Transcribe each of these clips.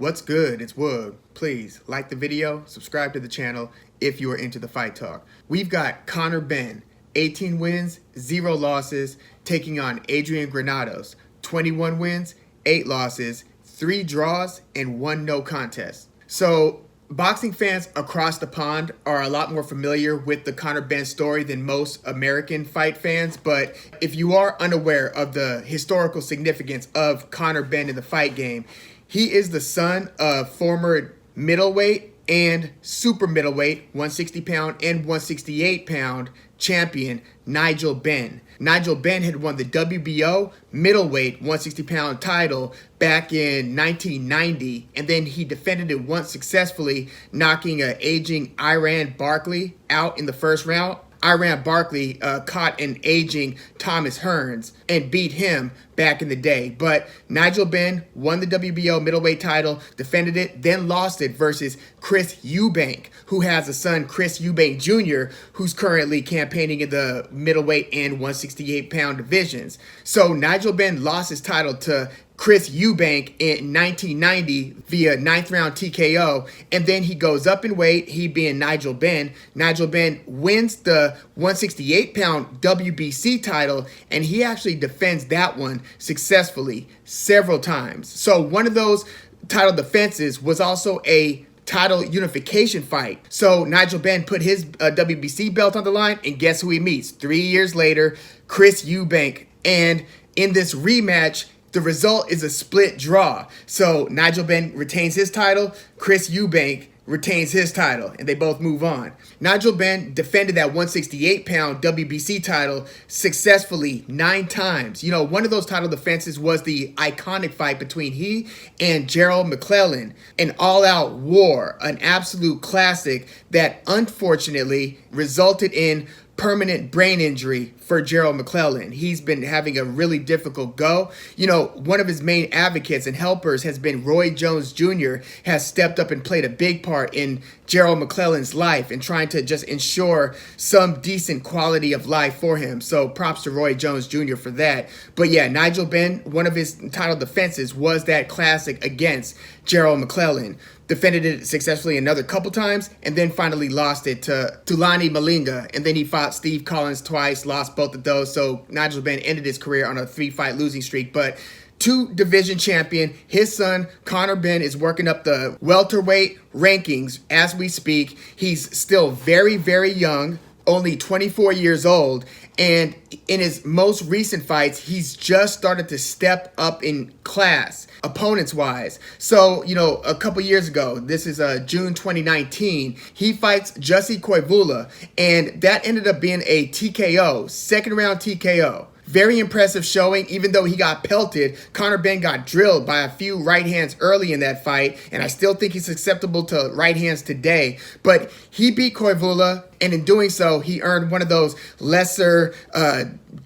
What's good? It's Woog. Please like the video, subscribe to the channel if you are into the fight talk. We've got Conor Benn, 18 wins, 0 losses, taking on Adrian Granados, 21 wins, 8 losses, 3 draws, and 1 no contest. So boxing fans across the pond are a lot more familiar with the Conor Benn story than most American fight fans, but if you are unaware of the historical significance of Conor Benn in the fight game, he is the son of former middleweight and super middleweight, 160 pound and 168 pound champion Nigel Benn. Nigel Benn had won the WBO middleweight 160 pound title back in 1990, and then he defended it once successfully, knocking an aging Iran Barkley out in the first round. Iran Barkley caught an aging Thomas Hearns and beat him back in the day. But Nigel Benn won the WBO middleweight title, defended it, then lost it versus Chris Eubank, who has a son, Chris Eubank Jr., who's currently campaigning in the middleweight and 168 pound divisions. So Nigel Benn lost his title to Chris Eubank in 1990 via 9th round TKO, and then he goes up in weight, he being Nigel Benn. Nigel Benn wins the 168 pound WBC title, and he actually defends that one successfully several times. So one of those title defenses was also a title unification fight. So Nigel Benn put his WBC belt on the line, and guess who he meets 3 years later? Chris Eubank. And in this rematch, the result is a split draw. So Nigel Benn retains his title, Chris Eubank retains his title, and they both move on. Nigel Benn defended that 168 pound WBC title successfully 9 times. You know, one of those title defenses was the iconic fight between he and Gerald McClellan, an all-out war, an absolute classic that unfortunately resulted in permanent brain injury for Gerald McClellan. He's been having a really difficult go. You know, one of his main advocates and helpers has been Roy Jones Jr., has stepped up and played a big part in Gerald McClellan's life and trying to just ensure some decent quality of life for him. So props to Roy Jones Jr. for that. But yeah, Nigel Benn, one of his title defenses was that classic against Gerald McClellan. Defended it successfully another couple times, and then finally lost it to Tulani Malinga. And then he fought Steve Collins twice, lost both of those. So Nigel Benn ended his career on a 3-fight losing streak. But 2 division champion, his son Conor Benn is working up the welterweight rankings as we speak. He's still very, very young, only 24 years old, and in his most recent fights, he's just started to step up in class, opponents-wise. So, you know, a couple years ago, this is June 2019, he fights Jussi Koivula, and that ended up being a TKO, second round TKO. Very impressive showing, even though he got pelted. Conor Benn got drilled by a few right hands early in that fight, and I still think he's susceptible to right hands today. But he beat Koivula, and in doing so, he earned one of those lesser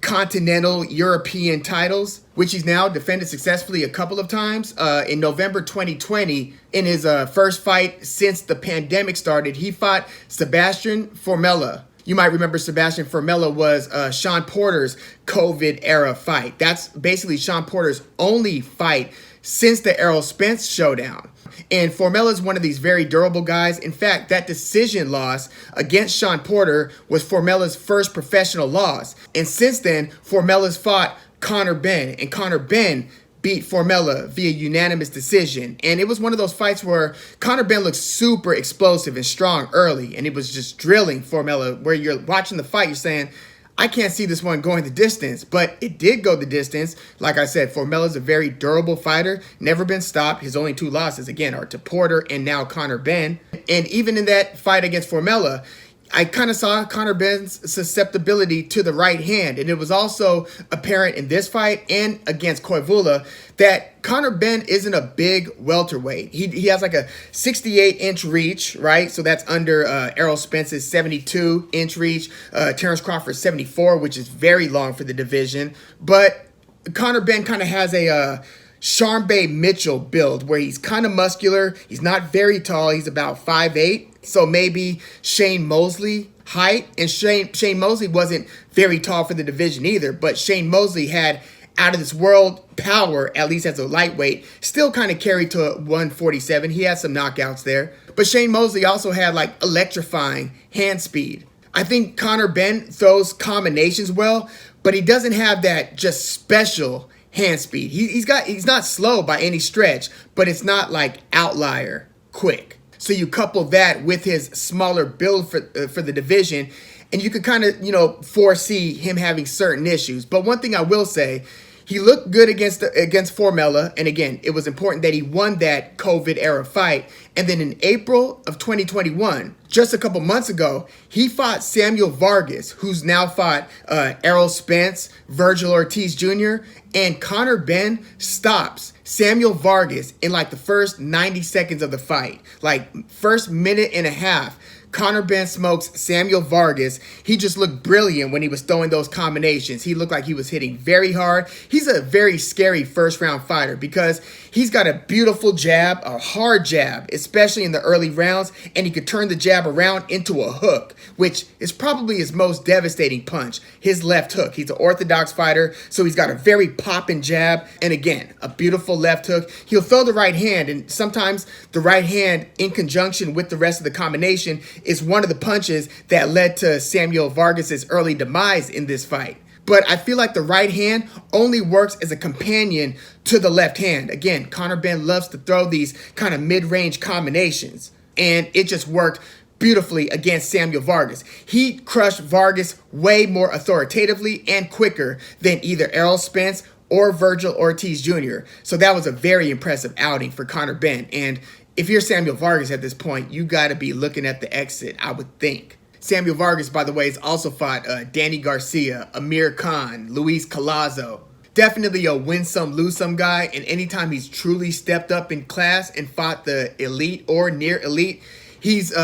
continental European titles, which he's now defended successfully a couple of times. In November 2020, in his first fight since the pandemic started, he fought Sebastian Formella. You might remember Sebastian Formella was Shawn Porter's COVID-era fight. That's basically Shawn Porter's only fight since the Errol Spence showdown. And Formella is one of these very durable guys. In fact, that decision loss against Shawn Porter was Formella's first professional loss. And since then, Formella's fought Conor Benn, and Conor Benn beat Formella via unanimous decision. And it was one of those fights where Conor Benn looked super explosive and strong early, and it was just drilling Formella, where you're watching the fight, you're saying, I can't see this one going the distance, but it did go the distance. Like I said, Formella's a very durable fighter, never been stopped. His only 2 losses, again, are to Porter and now Conor Benn. And even in that fight against Formella, I kind of saw Conor Benn's susceptibility to the right hand, and it was also apparent in this fight and against Koivula that Conor Benn isn't a big welterweight. He has like a 68-inch reach, right? So that's under Errol Spence's 72-inch reach, Terrence Crawford's 74, which is very long for the division. But Conor Benn kind of has a Sharmba Mitchell build where he's kind of muscular. He's not very tall. He's about 5'8". So maybe Shane Mosley height. And Shane Mosley wasn't very tall for the division either, but Shane Mosley had out of this world power, at least as a lightweight, still kind of carried to 147. He had some knockouts there. But Shane Mosley also had like electrifying hand speed. I think Conor Benn throws combinations well, but he doesn't have that just special hand speed. He's not slow by any stretch, but it's not like outlier quick. So you couple that with his smaller build for the division, and you could kind of, foresee him having certain issues. But one thing I will say, he looked good against Formella, and again, it was important that he won that COVID-era fight. And then in April of 2021, just a couple months ago, he fought Samuel Vargas, who's now fought Errol Spence, Virgil Ortiz Jr., and Conor Benn stops Samuel Vargas in like the first 90 seconds of the fight. Like first minute and a half, Conor Benn smokes Samuel Vargas. He just looked brilliant when he was throwing those combinations. He looked like he was hitting very hard. He's a very scary first round fighter because he's got a beautiful jab, a hard jab, especially in the early rounds, and he could turn the jab around into a hook, which is probably his most devastating punch, his left hook. He's an orthodox fighter, so he's got a very popping jab, and again, a beautiful left hook. He'll throw the right hand, and sometimes the right hand in conjunction with the rest of the combination is one of the punches that led to Samuel Vargas's early demise in this fight. But I feel like the right hand only works as a companion to the left hand. Again, Conor Benn loves to throw these kind of mid-range combinations, and it just worked beautifully against Samuel Vargas. He crushed Vargas way more authoritatively and quicker than either Errol Spence or Virgil Ortiz Jr. So that was a very impressive outing for Conor Benn. And if you're Samuel Vargas at this point, you got to be looking at the exit, I would think. Samuel Vargas, by the way, has also fought Danny Garcia, Amir Khan, Luis Collazo. Definitely a win some, lose some guy, and anytime he's truly stepped up in class and fought the elite or near elite, he's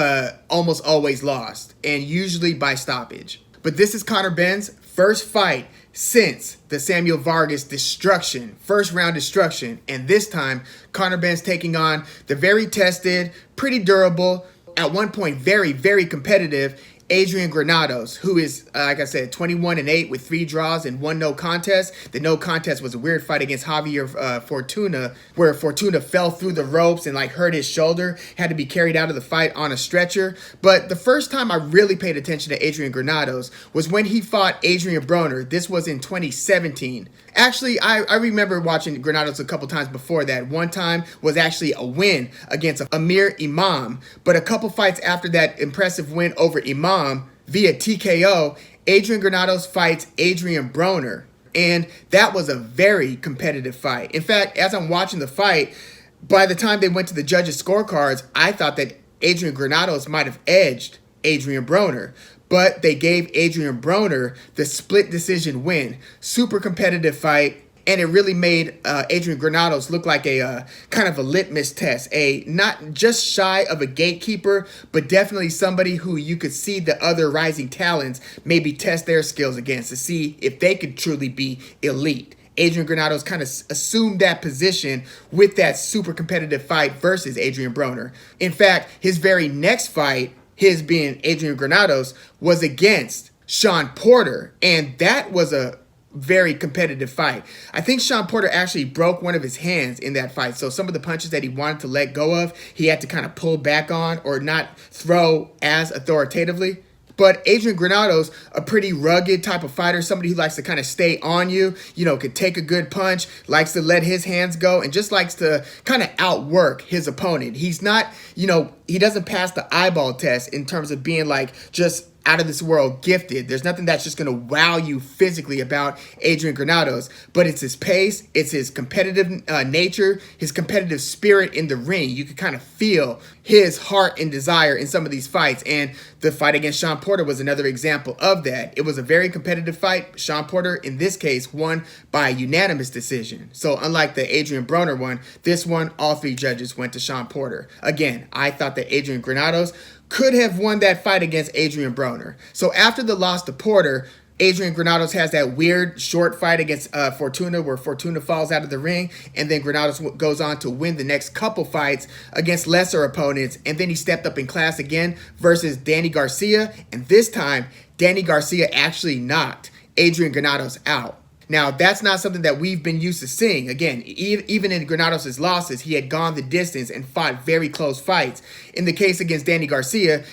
almost always lost, and usually by stoppage. But this is Conor Benn's first fight since the Samuel Vargas destruction, first round destruction. And this time, Conor Benn's taking on the very tested, pretty durable, at one point very, very competitive Adrian Granados, who is, like I said, 21-8 with 3 draws and 1 no contest. The no contest was a weird fight against Javier Fortuna, where Fortuna fell through the ropes and like hurt his shoulder, had to be carried out of the fight on a stretcher. But the first time I really paid attention to Adrian Granados was when he fought Adrien Broner. This was in 2017. Actually, I remember watching Granados a couple times before that. One time was actually a win against Amir Imam, but a couple fights after that impressive win over Imam via TKO, Adrian Granados fights Adrien Broner, and that was a very competitive fight. In fact, as I'm watching the fight, by the time they went to the judges' scorecards, I thought that Adrian Granados might have edged Adrien Broner, but they gave Adrien Broner the split decision win. Super competitive fight. And it really made Adrian Granados look like a kind of a litmus test, a not just shy of a gatekeeper, but definitely somebody who you could see the other rising talents maybe test their skills against to see if they could truly be elite. Adrian Granados kind of assumed that position with that super competitive fight versus Adrien Broner. In fact, his very next fight, his being Adrian Granados, was against Shawn Porter, and that was a very competitive fight. I think Shawn Porter actually broke one of his hands in that fight. So some of the punches that he wanted to let go of, he had to kind of pull back on or not throw as authoritatively. But Adrian Granados, a pretty rugged type of fighter, somebody who likes to kind of stay on you, could take a good punch, likes to let his hands go, and just likes to kind of outwork his opponent. He's not, he doesn't pass the eyeball test in terms of being like just out of this world gifted. There's nothing that's just going to wow you physically about Adrian Granados, but it's his pace, it's his competitive nature, his competitive spirit in the ring. You can kind of feel his heart and desire in some of these fights, and the fight against Shawn Porter was another example of that. It was a very competitive fight. Shawn Porter, in this case, won by unanimous decision. So unlike the Adrien Broner one, this one, all 3 judges went to Shawn Porter. Again, I thought that Adrian Granados could have won that fight against Adrien Broner. So after the loss to Porter, Adrian Granados has that weird short fight against Fortuna where Fortuna falls out of the ring, and then Granados goes on to win the next couple fights against lesser opponents, and then he stepped up in class again versus Danny Garcia, and this time Danny Garcia actually knocked Adrian Granados out. Now, that's not something that we've been used to seeing. Again, even in Granados' losses, he had gone the distance and fought very close fights. In the case against Danny Garcia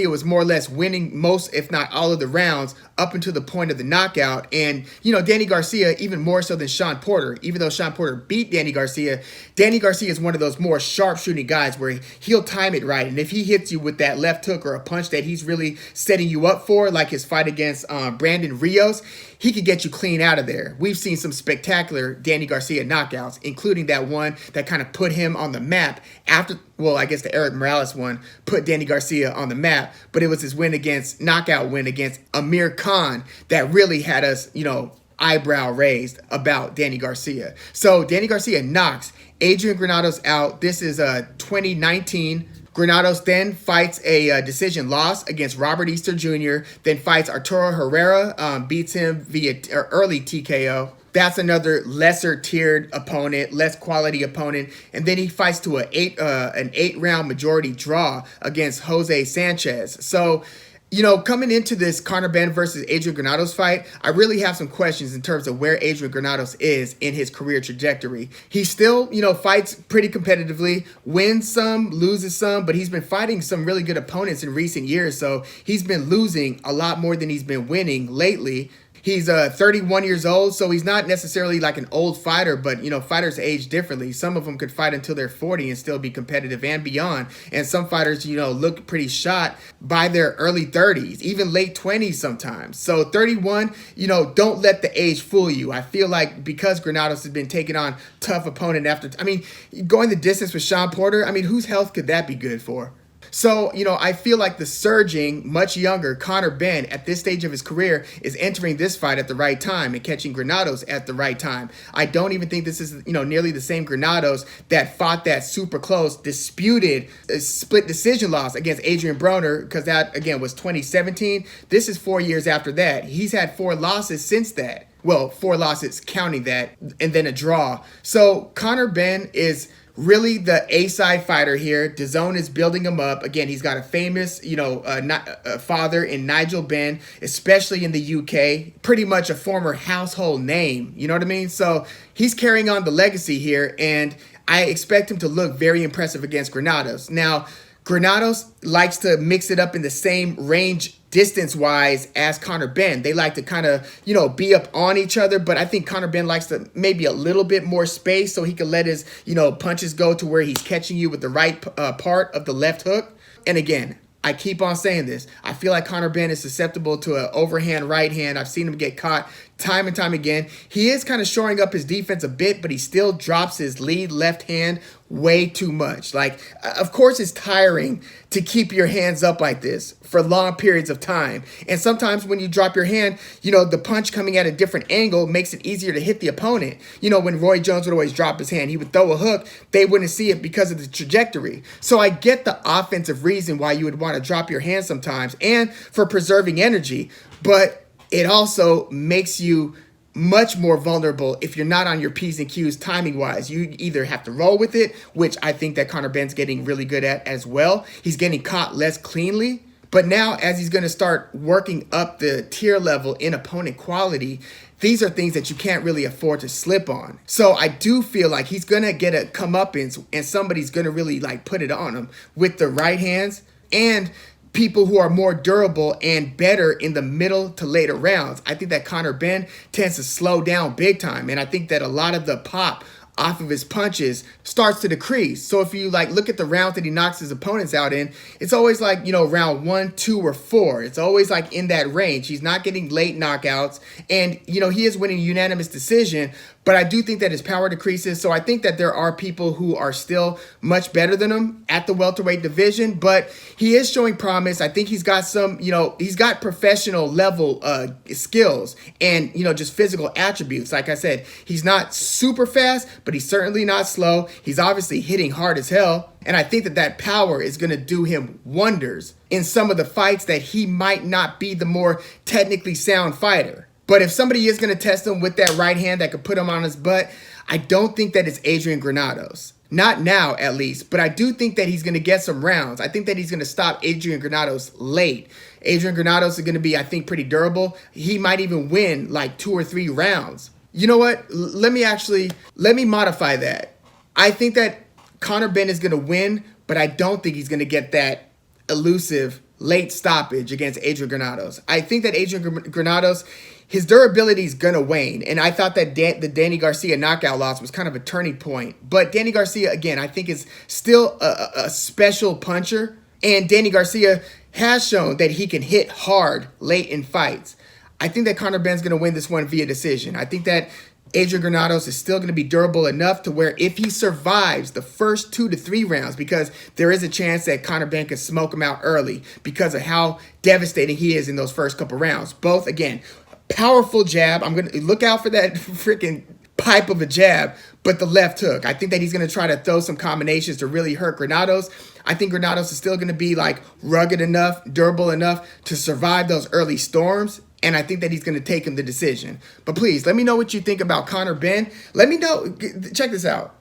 was more or less winning most, if not all of the rounds up until the point of the knockout. And, Danny Garcia, even more so than Shawn Porter, even though Shawn Porter beat Danny Garcia is one of those more sharpshooting guys where he'll time it right. And if he hits you with that left hook or a punch that he's really setting you up for, like his fight against Brandon Rios, he could get you clean out of there. We've seen some spectacular Danny Garcia knockouts, including that one that kind of put him on the map after, well, I guess the Eric Morales one put Danny Garcia on the map, but it was his knockout win against Amir Khan that really had us, eyebrow raised about Danny Garcia. So Danny Garcia knocks Adrian Granados out. This is 2019. Granados then fights a decision loss against Robert Easter Jr., then fights Arturo Herrera, beats him via early TKO. That's another lesser tiered opponent, less quality opponent. And then he fights to an 8-round majority draw against Jose Sanchez. So, coming into this Conor Benn versus Adrian Granados fight, I really have some questions in terms of where Adrian Granados is in his career trajectory. He still, fights pretty competitively, wins some, loses some, but he's been fighting some really good opponents in recent years. So he's been losing a lot more than he's been winning lately. He's 31 years old, so he's not necessarily like an old fighter, but, fighters age differently. Some of them could fight until they're 40 and still be competitive and beyond. And some fighters, look pretty shot by their early 30s, even late 20s sometimes. So 31, don't let the age fool you. I feel like because Granados has been taking on tough opponent going the distance with Shawn Porter, whose health could that be good for? So, I feel like the surging, much younger Conor Benn at this stage of his career is entering this fight at the right time and catching Granados at the right time. I don't even think this is, nearly the same Granados that fought that super close, disputed split decision loss against Adrien Broner, because that, again, was 2017. This is 4 years after that. He's had 4 losses since that. Well, 4 losses counting that, and then a draw. So Conor Benn is really the A-side fighter here. DAZN is building him up. Again, he's got a famous, father in Nigel Benn, especially in the UK. Pretty much a former household name. You know what I mean? So he's carrying on the legacy here, and I expect him to look very impressive against Granados. Now, Granados likes to mix it up in the same range distance-wise as Conor Benn. They like to kind of, be up on each other, but I think Conor Benn likes to maybe a little bit more space so he can let his, punches go to where he's catching you with the right part of the left hook. And again, I keep on saying this. I feel like Conor Benn is susceptible to an overhand right hand. I've seen him get caught time and time again. He is kind of shoring up his defense a bit, but he still drops his lead left hand way too much. Like, of course, it's tiring to keep your hands up like this for long periods of time. And sometimes when you drop your hand, the punch coming at a different angle makes it easier to hit the opponent. When Roy Jones would always drop his hand, he would throw a hook. They wouldn't see it because of the trajectory. So I get the offensive reason why you would want to drop your hand sometimes and for preserving energy. But it also makes you much more vulnerable if you're not on your P's and Q's timing-wise. You either have to roll with it, which I think that Conor Benn's getting really good at as well. He's getting caught less cleanly. But now, as he's going to start working up the tier level in opponent quality, these are things that you can't really afford to slip on. So I do feel like he's going to get a comeuppance, and somebody's going to really put it on him with the right hands and people who are more durable and better in the middle to later rounds. I think that Conor Benn tends to slow down big time, and I think that a lot of the pop off of his punches starts to decrease. So if you look at the rounds that he knocks his opponents out in, it's always round 1, 2, or 4. It's always in that range. He's not getting late knockouts, and he is winning unanimous decision, but I do think that his power decreases. So I think that there are people who are still much better than him at the welterweight division, but he is showing promise. I think he's got some, he's got professional level skills and, just physical attributes. Like I said, he's not super fast, but he's certainly not slow. He's obviously hitting hard as hell. And I think that that power is going to do him wonders in some of the fights that he might not be the more technically sound fighter. But if somebody is going to test him with that right hand that could put him on his butt, I don't think that it's Adrian Granados. Not now, at least, but I do think that he's going to get some rounds. I think that he's going to stop Adrian Granados late. Adrian Granados is going to be, I think, pretty durable. He might even win like 2 or 3 rounds. You know what? Let me modify that. I think that Conor Benn is going to win, but I don't think he's going to get that elusive late stoppage against Adrian Granados. I think that Adrian Granados, his durability is going to wane. And I thought that the Danny Garcia knockout loss was kind of a turning point. But Danny Garcia, again, I think is still a special puncher. And Danny Garcia has shown that he can hit hard late in fights. I think that Conor Benn's going to win this one via decision. I think that Adrian Granados is still going to be durable enough to where if he survives the first 2 to 3 rounds, because there is a chance that Conor Benn can smoke him out early because of how devastating he is in those first couple rounds. Both, again, powerful jab. I'm going to look out for that freaking pipe of a jab, but the left hook. I think that he's going to try to throw some combinations to really hurt Granados. I think Granados is still going to be like rugged enough, durable enough to survive those early storms. And I think that he's going to take him the decision. But please, let me know what you think about Conor Benn. Let me know. Check this out.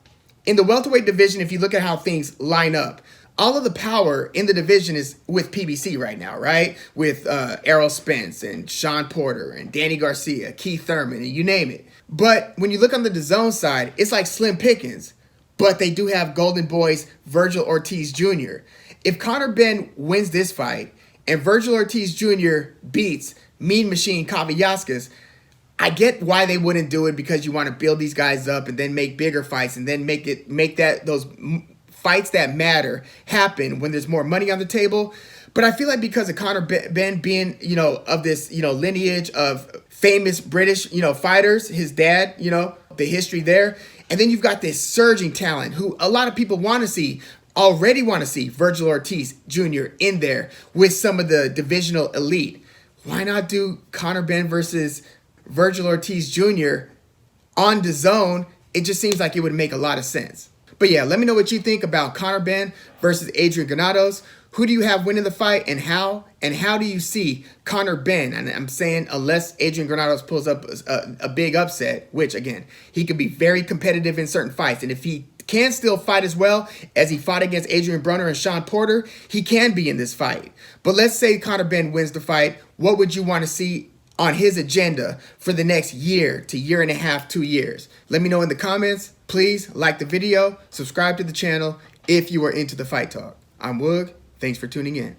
In the welterweight division, if you look at how things line up, all of the power in the division is with PBC right now, right? With Errol Spence and Shawn Porter and Danny Garcia, Keith Thurman, and you name it. But when you look on the DAZN side, it's like slim pickings. But they do have Golden Boy's Vergil Ortiz Jr. If Conor Benn wins this fight and Vergil Ortiz Jr. beats Mean Machine Kavaliauskas, I get why they wouldn't do it, because you want to build these guys up and then make bigger fights and then make those fights that matter happen when there's more money on the table. But I feel like because of Conor Benn being, of this, lineage of famous British, fighters, his dad, the history there, and then you've got this surging talent who a lot of people already want to see Vergil Ortiz Jr. in there with some of the divisional elite. Why not do Conor Benn versus Vergil Ortiz Jr. on DAZN? It just seems like it would make a lot of sense. But yeah, let me know what you think about Conor Benn versus Adrian Granados. Who do you have winning the fight and how? And how do you see Conor Benn? And I'm saying unless Adrian Granados pulls up a big upset, which again, he could be very competitive in certain fights. And if he can still fight as well as he fought against Adrien Broner and Shawn Porter, he can be in this fight. But let's say Conor Benn wins the fight. What would you want to see on his agenda for the next year to year and a half, 2 years? Let me know in the comments. Please like the video, subscribe to the channel if you are into the fight talk. I'm Woog. Thanks for tuning in.